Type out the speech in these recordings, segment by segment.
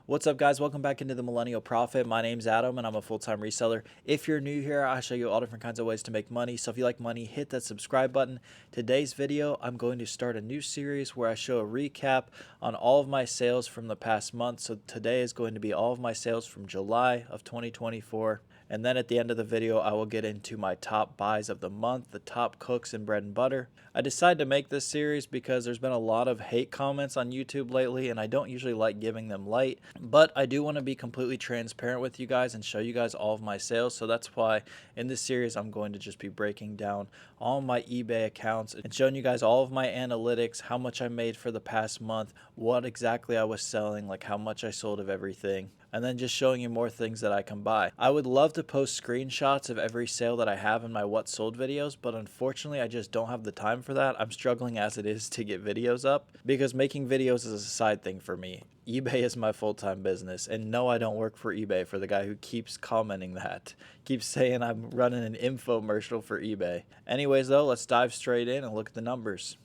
What's up, guys? Welcome back into the Millennial Profit. My name's Adam, and I'm a full-time reseller. If you're new here, I show you all different kinds of ways to make money. So if you like money, hit that subscribe button. Today's video, I'm going to start a new series where I show a recap on all of my sales from the past month. So today is going to be all of my sales from July of 2024. And then at the end of the video, I will get into my top buys of the month, the top cooks in bread and butter. I decided to make this series because there's been a lot of hate comments on YouTube lately, and I don't usually like giving them light, but I do want to be completely transparent with you guys and show you guys all of my sales. So that's why in this series, I'm going to just be breaking down all my eBay accounts and showing you guys all of my analytics, how much I made for the past month, what exactly I was selling, like how much I sold of everything, and then just showing you more things that I can buy. I would love to post screenshots of every sale that I have in my what sold videos, but unfortunately I just don't have the time for that. I'm struggling as it is to get videos up because making videos is a side thing for me. eBay is my full-time business, and no, I don't work for eBay, for the guy who keeps commenting that. Keeps saying I'm running an infomercial for eBay. Anyways though, let's dive straight in and look at the numbers.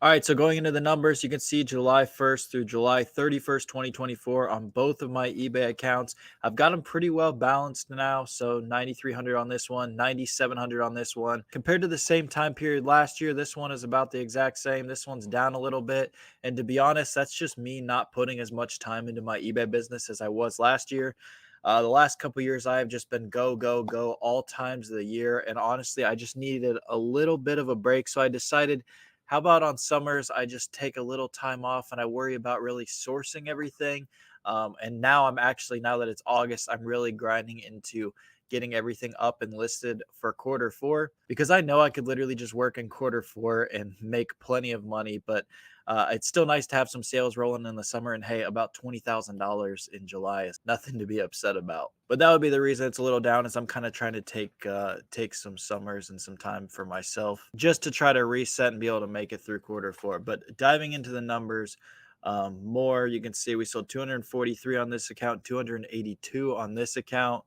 All right, so going into the numbers, you can see July 1st through July 31st, 2024 on both of my eBay accounts. I've got them pretty well balanced now, so 9,300 on this one, 9,700 on this one. Compared to the same time period last year, this one is about the exact same. This one's down a little bit, and to be honest, that's just me not putting as much time into my eBay business as I was last year. The last couple years, I have just been go, go, go all times of the year. And honestly, I just needed a little bit of a break. So I decided, how about on summers, I just take a little time off and I worry about really sourcing everything. And now now that it's August, I'm really grinding into getting everything up and listed for quarter four because I know I could literally just work in quarter four and make plenty of money. But it's still nice to have some sales rolling in the summer. And hey, about $20,000 in July is nothing to be upset about. But that would be the reason it's a little down, is I'm kind of trying to take some summers and some time for myself just to try to reset and be able to make it through quarter four. But diving into the numbers more, you can see we sold 243 on this account, 282 on this account.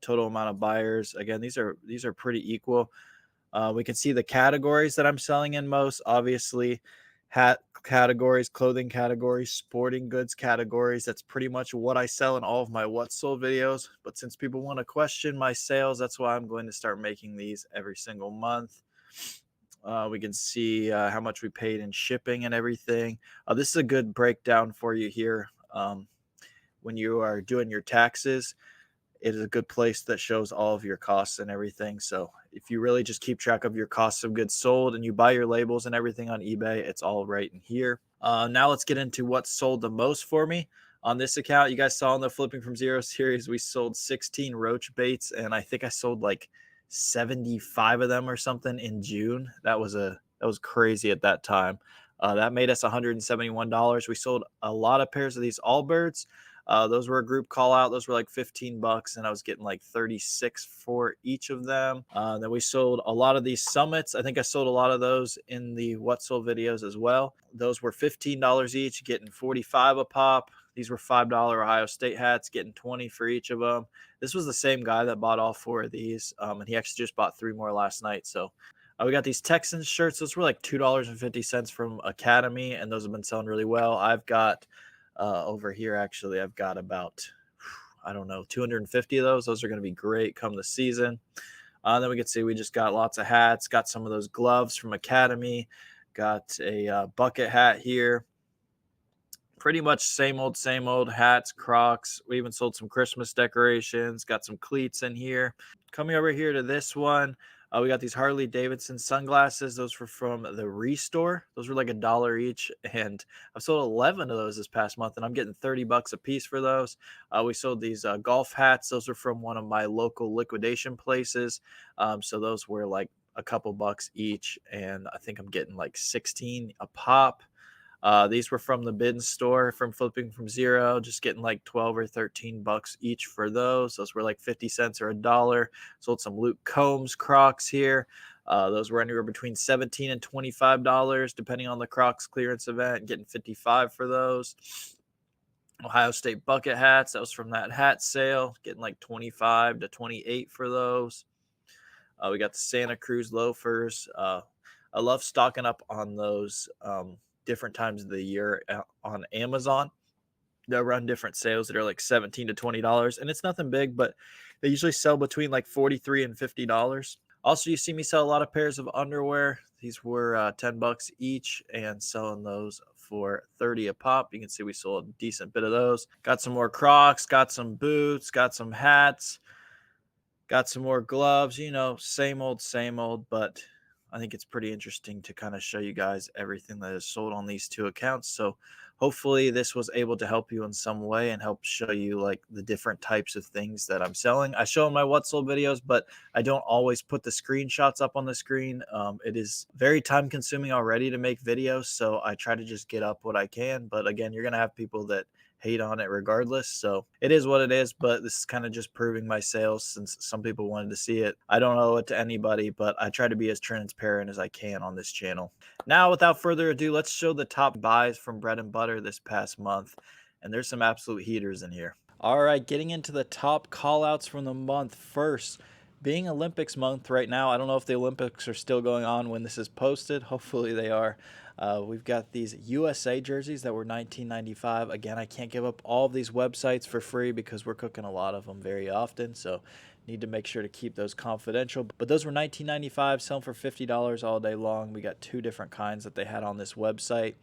Total amount of buyers. Again, these are pretty equal. We can see the categories that I'm selling in most. Obviously, hat categories, clothing categories, sporting goods categories. That's pretty much what I sell in all of my what sold videos. But since people want to question my sales, that's why I'm going to start making these every single month. We can see how much we paid in shipping and everything. This is a good breakdown for you here. When you are doing your taxes, it is a good place that shows all of your costs and everything. So if you really just keep track of your costs of goods sold and you buy your labels and everything on eBay, it's all right in here. Now let's get into what sold the most for me. On this account, you guys saw in the Flipping from Zero series, we sold 16 roach baits, and I think I sold like 75 of them or something in June. That was crazy at that time. That made us $171. We sold a lot of pairs of these Allbirds. Those were a group call out. Those were like $15, and I was getting like 36 for each of them. Then we sold a lot of these summits. I think I sold a lot of those in the what sold videos as well. Those were $15 each, getting 45 a pop. These were $5 Ohio State hats, getting 20 for each of them. This was the same guy that bought all four of these, and he actually just bought three more last night. So we got these Texans shirts. Those were like $2.50 from Academy, and those have been selling really well. I've got over here, actually, I've got about, I don't know, 250 of those. Those are going to be great come the season. Then we can see we just got lots of hats, got some of those gloves from Academy, got a bucket hat here. Pretty much same old hats, Crocs. We even sold some Christmas decorations, got some cleats in here. Coming over here to this one, we got these Harley Davidson sunglasses. Those were from the Restore. Those were like $1 each, and I've sold 11 of those this past month, and I'm getting $30 a piece for those. We sold these golf hats. Those are from one of my local liquidation places. So those were like a couple bucks each, and I think I'm getting like 16 a pop. These were from the bin store from Flipping from Zero, just getting like 12 or 13 bucks each for those. Those were like 50 cents or $1. Sold some Luke Combs Crocs here. Those were anywhere between 17 and $25, depending on the Crocs clearance event, getting 55 for those. Ohio State bucket hats. That was from that hat sale, getting like 25 to 28 for those. We got the Santa Cruz loafers. I love stocking up on those different times of the year on Amazon. They'll run different sales that are like $17 to $20, and it's nothing big, but they usually sell between like $43 and $50. Also, you see me sell a lot of pairs of underwear. These were $10 each, and selling those for 30 a pop. You can see we sold a decent bit of those. Got some more Crocs, got some boots, got some hats, got some more gloves, same old, but I think it's pretty interesting to kind of show you guys everything that is sold on these two accounts. So hopefully this was able to help you in some way and help show you like the different types of things that I'm selling. I show in my what sold videos, but I don't always put the screenshots up on the screen. It is very time consuming already to make videos, so I try to just get up what I can. But again, you're going to have people that hate on it regardless. So it is what it is, but this is kind of just proving my sales since some people wanted to see it. I don't owe it to anybody, but I try to be as transparent as I can on this channel. Now, without further ado, let's show the top buys from Bread and Butter this past month. And there's some absolute heaters in here. All right, getting into the top call outs from the month first. Being Olympics month right now, I don't know if the Olympics are still going on when this is posted. Hopefully they are. We've got these USA jerseys that were $19.95. Again, I can't give up all of these websites for free because we're cooking a lot of them very often, so need to make sure to keep those confidential. But those were $19.95, selling for $50 all day long. We got two different kinds that they had on this website.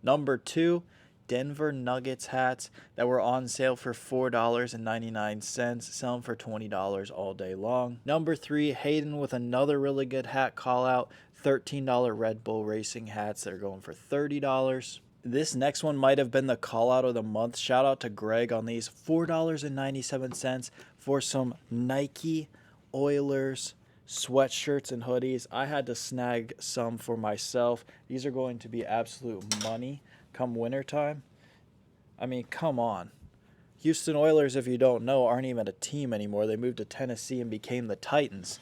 Number two, Denver Nuggets hats that were on sale for $4.99, selling for $20 all day long. Number three, Hayden with another really good hat call out, $13 Red Bull Racing hats that are going for $30. This next one might have been the call out of the month. Shout out to Greg on these, $4.97 for some Nike Oilers sweatshirts and hoodies. I had to snag some for myself. These are going to be absolute money come wintertime. I mean, come on. Houston Oilers, if you don't know, aren't even a team anymore. They moved to Tennessee and became the Titans.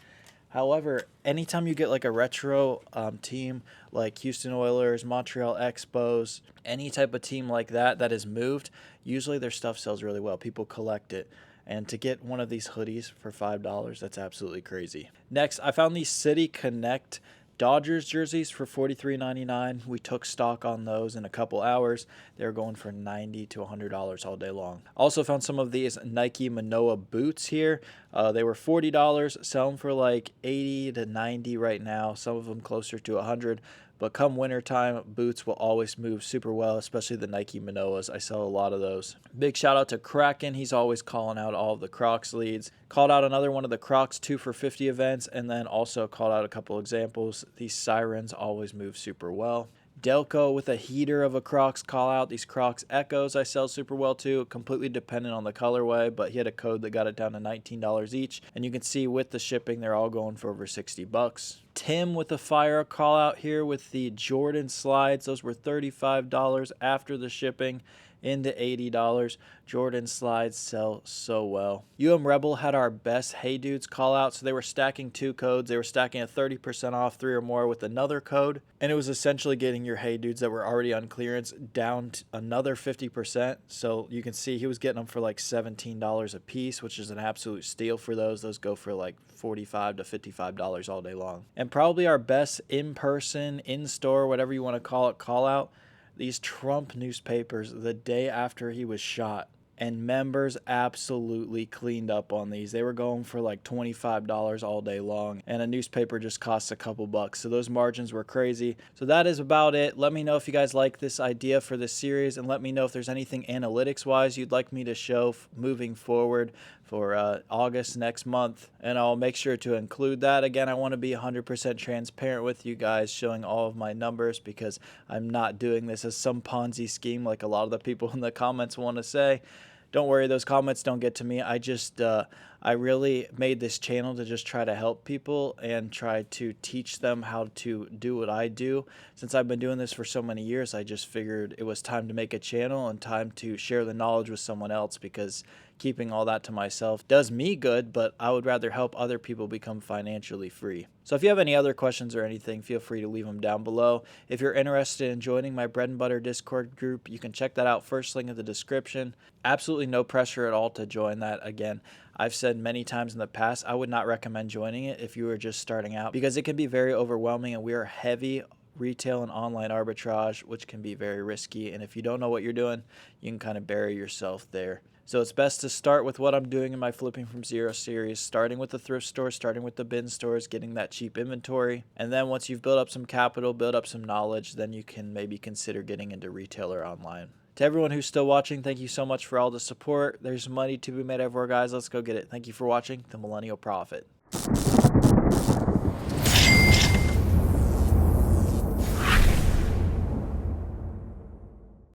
However, anytime you get like a retro team like Houston Oilers, Montreal Expos, any type of team like that that has moved, usually their stuff sells really well. People collect it. And to get one of these hoodies for $5, that's absolutely crazy. Next, I found these City Connect Dodgers jerseys for $43.99. We took stock on those in a couple hours. They were going for $90 to $100 all day long. Also found some of these Nike Manoa boots here. They were $40, selling for like $80 to $90 right now. Some of them closer to $100. But come wintertime, boots will always move super well, especially the Nike Manoas. I sell a lot of those. Big shout out to Kraken. He's always calling out all of the Crocs leads. Called out another one of the Crocs 2 for $50 events, and then also called out a couple examples. These Sirens always move super well. Delco with a heater of a Crocs call out. These Crocs Echoes I sell super well too, completely dependent on the colorway, but he had a code that got it down to $19 each. And you can see with the shipping, they're all going for over $60. Tim with the fire call out here with the Jordan slides. Those were $35 after the shipping into $80. Jordan slides sell so well. Rebel had our best Hey Dudes call out, so they were stacking two codes. They were stacking a 30% off 3 or more with another code, and it was essentially getting your Hey Dudes that were already on clearance down to another 50%. So you can see he was getting them for like $17 a piece, which is an absolute steal for those. Those go for like $45 to $55 all day long. And probably our best in-person, in-store, whatever you want to call it, call out, these Trump newspapers the day after he was shot. And members absolutely cleaned up on these. They were going for like $25 all day long, and a newspaper just costs a couple bucks. So those margins were crazy. So that is about it. Let me know if you guys like this idea for this series, and let me know if there's anything analytics-wise you'd like me to show moving forward for August next month, and I'll make sure to include that. Again, I want to be 100% transparent with you guys, showing all of my numbers, because I'm not doing this as some Ponzi scheme like a lot of the people in the comments want to say. Don't worry, those comments don't get to me. I really made this channel to just try to help people and try to teach them how to do what I do. Since I've been doing this for so many years, I just figured it was time to make a channel and time to share the knowledge with someone else, because keeping all that to myself does me good, but I would rather help other people become financially free. So if you have any other questions or anything, feel free to leave them down below. If you're interested in joining my Bread and Butter Discord group, you can check that out, first link in the description. Absolutely no pressure at all to join that. Again, I've said many times in the past, I would not recommend joining it if you were just starting out, because it can be very overwhelming, and we are heavy retail and online arbitrage, which can be very risky. And if you don't know what you're doing, you can kind of bury yourself there. So it's best to start with what I'm doing in my Flipping from Zero series, starting with the thrift store, starting with the bin stores, getting that cheap inventory. And then once you've built up some capital, built up some knowledge, then you can maybe consider getting into retail or online. To everyone who's still watching, thank you so much for all the support. There's money to be made everywhere, guys. Let's go get it. Thank you for watching The Millennial Prophet.